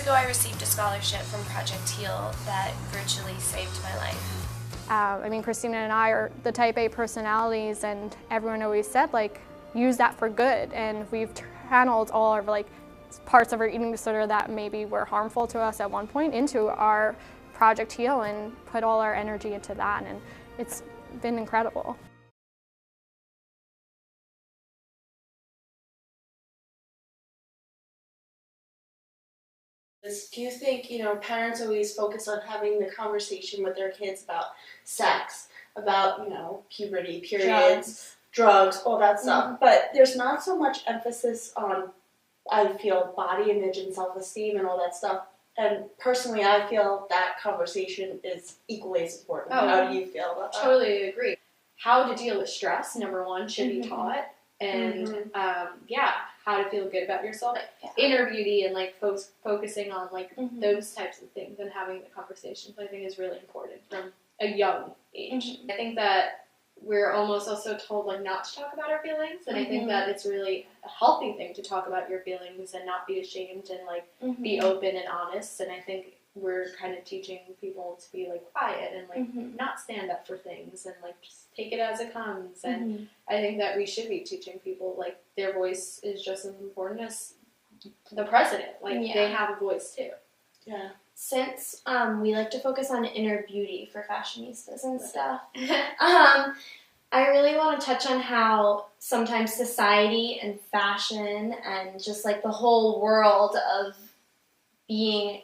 ago, I received a scholarship from Project Heal that virtually saved my life. I mean, Christina and I are the type A personalities, and everyone always said, like, use that for good. And we've channeled all of, like, parts of our eating disorder that maybe were harmful to us at one point into our Project Heal and put all our energy into that. And it's been incredible. Do you think, parents always focus on having the conversation with their kids about sex, about, puberty, periods, drugs, all that stuff, but there's not so much emphasis on, I feel, body image and self-esteem and all that stuff. And personally, I feel that conversation is equally as important. How do you feel about that? Totally agree. How to deal with stress, number one, should be taught. And, how to feel good about yourself. Inner beauty and, like, focusing on, like, those types of things and having the conversations, I think, is really important from a young age. I think that we're almost also told, like, not to talk about our feelings, and I think that it's really a healthy thing to talk about your feelings and not be ashamed and, like, be open and honest, and I think we're kind of teaching people to be, like, quiet and, like, not stand up for things and, like, just take it as it comes. And I think that we should be teaching people, like, their voice is just as important as the president. Like, they have a voice, too. Yeah. Since we like to focus on inner beauty for fashionistas and stuff, I really want to touch on how sometimes society and fashion and just, like, the whole world of being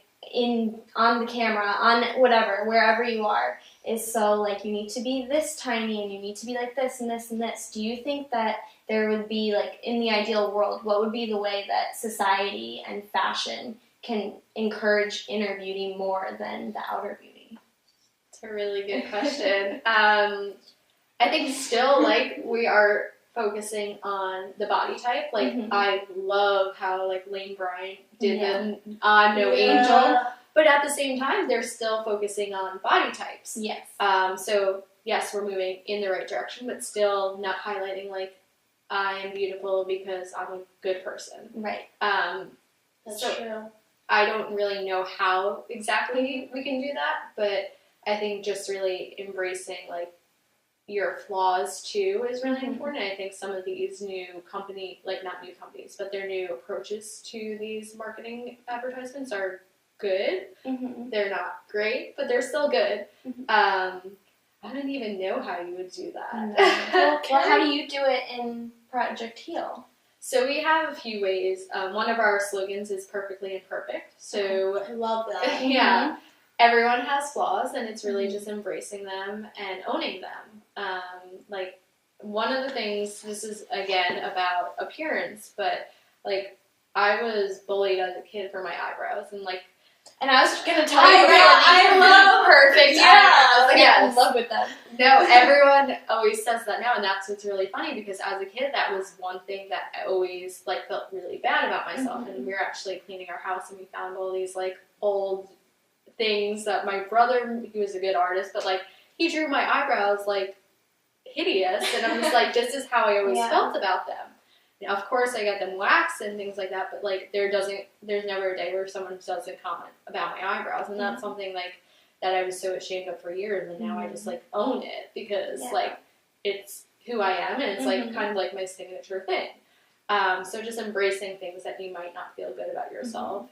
on the camera, on whatever, wherever you are, is so, like, you need to be this tiny and you need to be like this and this and this. Do you think that there would be, like, in the ideal world, what would be the way that society and fashion can encourage inner beauty more than the outer beauty? It's a really good question. I think still, like, we are focusing on the body type. Like, I love how, like, Lane Bryant did the No Angel. But at the same time, they're still focusing on body types. Yes. So, yes, we're moving in the right direction, but still not highlighting, like, I am beautiful because I'm a good person. Right. That's true. I don't really know how exactly we can do that, but I think just really embracing, like, your flaws, too, is really important. I think some of these new company, like, not new companies, but their new approaches to these marketing advertisements are good. They're not great, but they're still good. I don't even know how you would do that. Well, how do you do it in Project Heal? So we have a few ways. One of our slogans is perfectly imperfect. So I love that. Everyone has flaws, and it's really just embracing them and owning them. Like, one of the things, this is, again, about appearance, but, like, I was bullied as a kid for my eyebrows, and, like, and I was going to tell you I love perfect eyebrows. Like, I'm in love with them. No, everyone always says that now, and that's what's really funny, because as a kid, that was one thing that I always, like, felt really bad about myself, and we were actually cleaning our house, and we found all these, like, old things that my brother, he was a good artist, but, like, he drew my eyebrows, like, hideous, and I'm just like, this is how I always felt about them. Now, of course, I got them waxed and things like that, but, like, there's never a day where someone doesn't comment about my eyebrows, and that's something, like, that I was so ashamed of for years, and now I just, like, own it, because, like, it's who I am, and it's, like, kind of like my signature thing. So just embracing things that you might not feel good about yourself.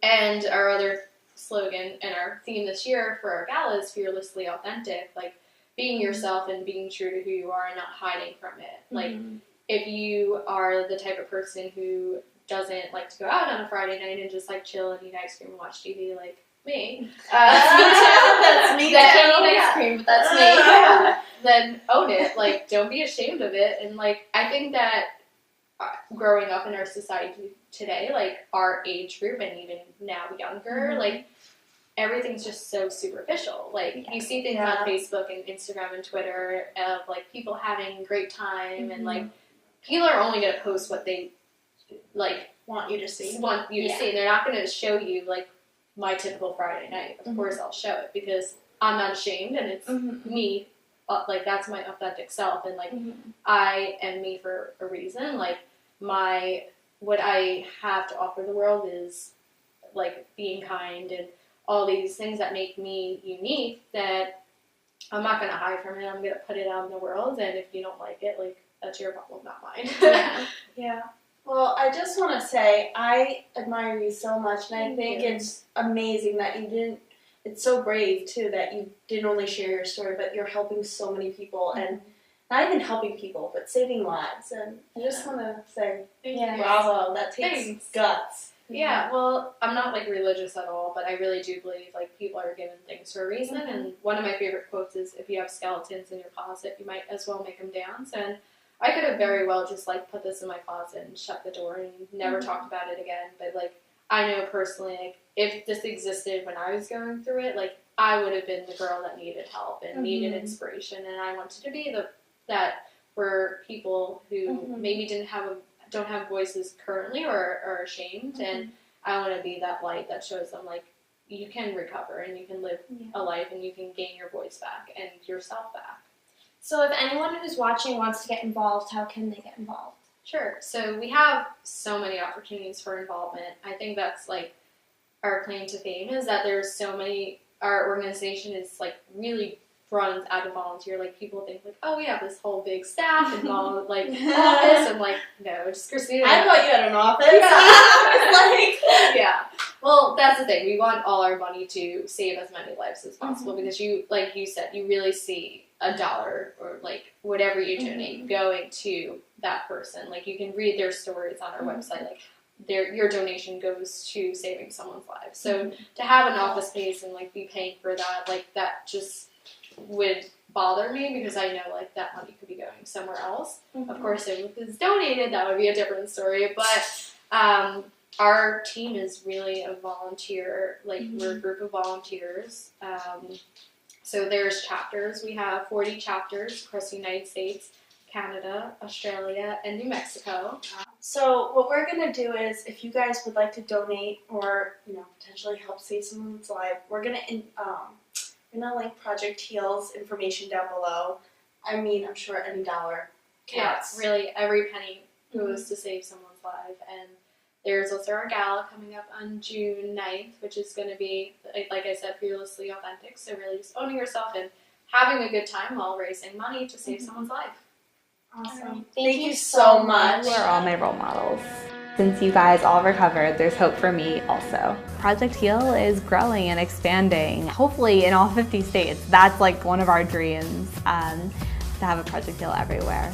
And our other slogan and our theme this year for our gala is fearlessly authentic, like, being yourself and being true to who you are and not hiding from it. Like, if you are the type of person who doesn't like to go out on a Friday night and just, like, chill and eat ice cream and watch TV, like me. That's me too. That's me too. I can't eat ice cream, but that's me. Then own it. Like, don't be ashamed of it. And, like, I think that growing up in our society today, like, our age group and even now younger, like, everything's just so superficial. Like, you see things on Facebook and Instagram and Twitter of, like, people having a great time, and, like, people are only going to post what they, like, want you to see. And they're not going to show you, like, my typical Friday night. Of course I'll show it, because I'm not ashamed, and it's me. Like, that's my authentic self, and, like, I am me for a reason. Like, my what I have to offer the world is like being kind and all these things that make me unique, that I'm not going to hide from it. I'm going to put it out in the world, and if you don't like it, like, that's your problem, not mine. Yeah. Well, I just want to say I admire you so much, and I think it's amazing that you didn't. It's so brave too that you didn't only share your story, but you're helping so many people, and not even helping people, but saving lives. And I just want to say, bravo. That takes guts. Yeah, well, I'm not like religious at all, but I really do believe like people are given things for a reason. And one of my favorite quotes is, "If you have skeletons in your closet, you might as well make them dance." And I could have very well just like put this in my closet and shut the door and never talked about it again. But like, I know personally, like, if this existed when I was going through it, like, I would have been the girl that needed help and needed inspiration. And I wanted to be that for people who maybe don't have voices currently or are ashamed. And I want to be that light that shows them, like, you can recover and you can live a life and you can gain your voice back and yourself back. So if anyone who's watching wants to get involved, how can they get involved? Sure. So we have so many opportunities for involvement. I think that's like our claim to fame, is that there's so many. Our organization is like really runs out of volunteer. Like, people think like, oh, we have this whole big staff involved, like office, and like, no, just Christina. I thought you had an office. Yeah. Well, that's the thing. We want all our money to save as many lives as possible, because you, like you said, you really see $1 or like whatever you donate going to that person. Like, you can read their stories on our website. Like, your donation goes to saving someone's life. So to have an office space and like be paying for that, like, that just would bother me, because I know like that money could be going somewhere else. Of course, if it was donated, that would be a different story. But our team is really a volunteer, like we're a group of volunteers. So there's chapters. We have 40 chapters across the United States, Canada, Australia, and New Mexico. So what we're going to do is, if you guys would like to donate or, potentially help save someone's life, we're going to link Project Heal's information down below. I mean, I'm sure any dollar counts. Yeah, really, every penny goes to save someone's life. And there's also our gala coming up on June 9th, which is going to be, like I said, fearlessly authentic. So really just owning yourself and having a good time while raising money to save someone's life. Awesome. Thank you so much. You are all my role models. Since you guys all recovered, there's hope for me also. Project Heal is growing and expanding, hopefully in all 50 states. That's like one of our dreams, to have a Project Heal everywhere.